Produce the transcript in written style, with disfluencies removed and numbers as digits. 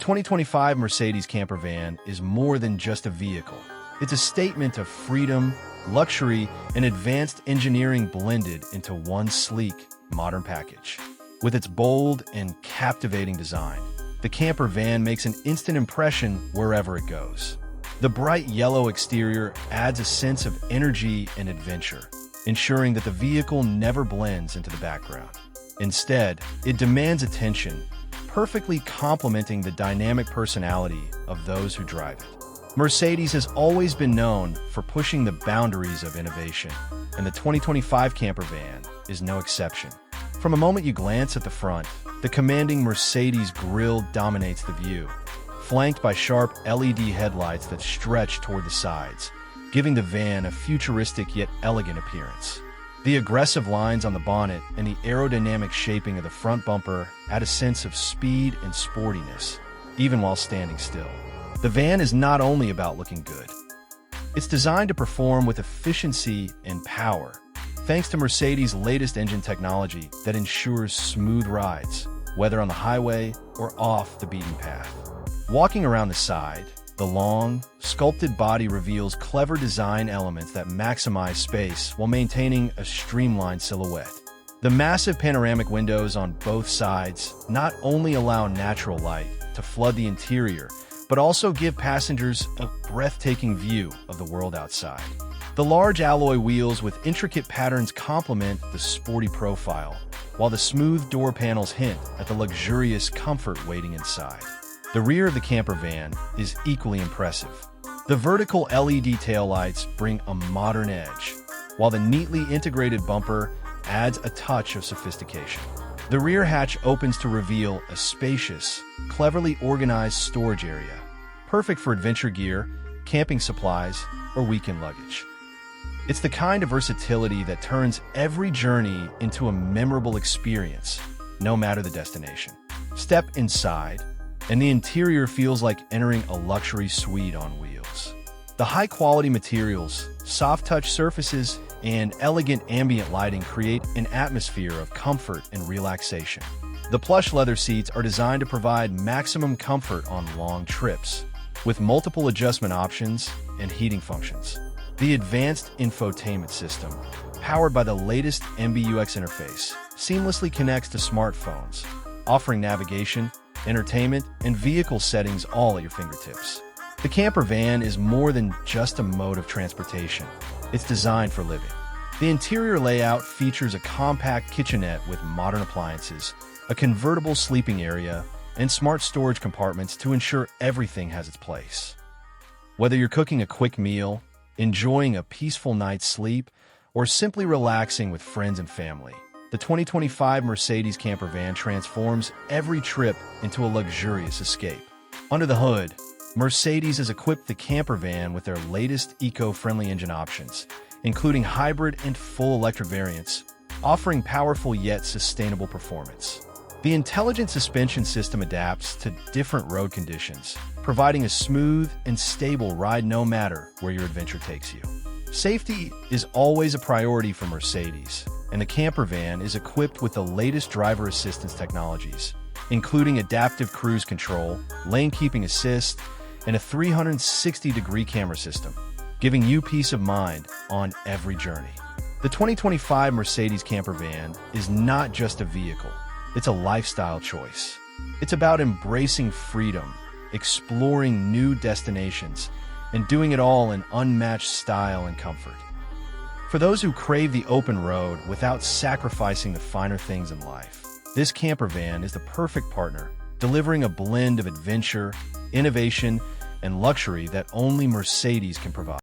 2025 Mercedes camper van is more than just a vehicle. It's a statement of freedom, luxury, and advanced engineering blended into one sleek, modern package. With its bold and captivating design, the camper van makes an instant impression wherever it goes. The bright yellow exterior adds a sense of energy and adventure, ensuring that the vehicle never blends into the background. Instead, it demands attention, perfectly complementing the dynamic personality of those who drive it. Mercedes has always been known for pushing the boundaries of innovation, and the 2025 camper van is no exception. From the moment you glance at the front, the commanding Mercedes grille dominates the view, flanked by sharp LED headlights that stretch toward the sides, giving the van a futuristic yet elegant appearance. The aggressive lines on the bonnet and the aerodynamic shaping of the front bumper add a sense of speed and sportiness, even while standing still. The van is not only about looking good. It's designed to perform with efficiency and power, thanks to Mercedes' latest engine technology that ensures smooth rides, whether on the highway or off the beaten path. Walking around the side, the long, sculpted body reveals clever design elements that maximize space while maintaining a streamlined silhouette. The massive panoramic windows on both sides not only allow natural light to flood the interior, but also give passengers a breathtaking view of the world outside. The large alloy wheels with intricate patterns complement the sporty profile, while the smooth door panels hint at the luxurious comfort waiting inside. The rear of the camper van is equally impressive. The vertical LED taillights bring a modern edge, while the neatly integrated bumper adds a touch of sophistication. The rear hatch opens to reveal a spacious, cleverly organized storage area, perfect for adventure gear, camping supplies, or weekend luggage. It's the kind of versatility that turns every journey into a memorable experience, no matter the destination. Step inside, and the interior feels like entering a luxury suite on wheels. The high-quality materials, soft-touch surfaces, and elegant ambient lighting create an atmosphere of comfort and relaxation. The plush leather seats are designed to provide maximum comfort on long trips, with multiple adjustment options and heating functions. The advanced infotainment system, powered by the latest MBUX interface, seamlessly connects to smartphones, offering navigation, entertainment, and vehicle settings all at your fingertips. The camper van is more than just a mode of transportation. It's designed for living. The interior layout features a compact kitchenette with modern appliances, a convertible sleeping area, and smart storage compartments to ensure everything has its place. Whether you're cooking a quick meal, enjoying a peaceful night's sleep, or simply relaxing with friends and family, the 2025 Mercedes camper van transforms every trip into a luxurious escape. Under the hood, Mercedes has equipped the camper van with their latest eco-friendly engine options, including hybrid and full electric variants, offering powerful yet sustainable performance. The intelligent suspension system adapts to different road conditions, providing a smooth and stable ride no matter where your adventure takes you. Safety is always a priority for Mercedes, and the camper van is equipped with the latest driver assistance technologies, including adaptive cruise control, lane keeping assist, and a 360-degree camera system, giving you peace of mind on every journey. The 2025 Mercedes camper van is not just a vehicle, it's a lifestyle choice. It's about embracing freedom, exploring new destinations, and doing it all in unmatched style and comfort. For those who crave the open road without sacrificing the finer things in life, this camper van is the perfect partner, delivering a blend of adventure, innovation, and luxury that only Mercedes can provide.